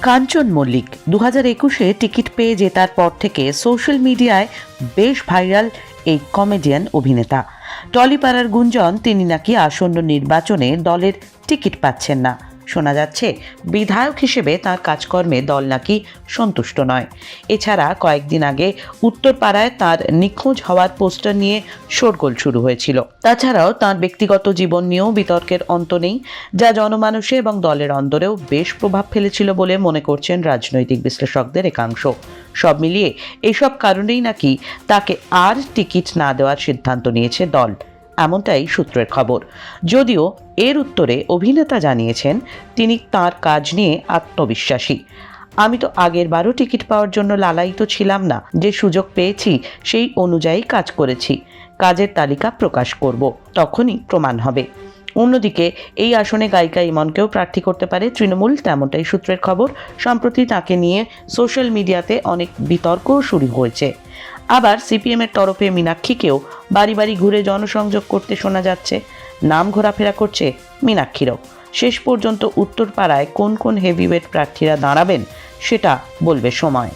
কাঞ্চন Mallick 2021-এ ticket পেয়ে জেতার পর থেকে সোশ্যাল মিডিয়ায় বেশ ভাইরাল এই কমেডিয়ান অভিনেতা। টলিপাড়ার গুঞ্জন তিনি নাকি আসন্ন নির্বাচনে দলের টিকিট পাচ্ছেন না। শোনা যাচ্ছে বিধায়ক হিসেবে তার কাজকর্মে দল নাকি সন্তুষ্ট নয়। এছাড়া কয়েকদিন আগে উত্তরপাড়ায় তার নিখোঁজ হওয়ার পোস্টার নিয়ে শোরগোল শুরু হয়েছিল। তাছাড়াও তার ব্যক্তিগত জীবন নিয়েও বিতর্কের অন্ত নেই, যা জনমানুষে এবং দলের অন্দরেও বেশ প্রভাব ফেলেছিল বলে মনে করছেন রাজনৈতিক বিশ্লেষকদের একাংশ। সব মিলিয়ে এসব কারণেই নাকি তাকে আর টিকিট না দেওয়ার সিদ্ধান্ত নিয়েছে দল, এমনটাই সূত্রের খবর। যদিও এর উত্তরে অভিনেতা জানিয়েছেন তিনি তার কাজ নিয়ে আত্মবিশ্বাসী। আমি তো আগের বারও টিকিট পাওয়ার জন্য লালায়িত ছিলাম না, যে সুযোগ পেয়েছি সেই অনুযায়ী কাজ করেছি। কাজের তালিকা প্রকাশ করব, তখনই প্রমাণ হবে। অন্যদিকে এই আসনে গায়িকা ইমনকেও প্রার্থী করতে পারে তৃণমূল, তেমনটাই সূত্রের খবর। সম্প্রতি তাকে নিয়ে সোশ্যাল মিডিয়াতে অনেক বিতর্কও শুরু হয়েছে। আবার সিপিএমের তরফে মীনাক্ষীকেও বাড়ি বাড়ি ঘুরে জনসংযোগ করতে শোনা যাচ্ছে। নাম ঘোরাফেরা করছে মীনাক্ষীরও। শেষ পর্যন্ত উত্তরপাড়ায় কোন কোন হেভিওয়েট প্রার্থীরা দাঁড়াবেন সেটা বলবে সময়।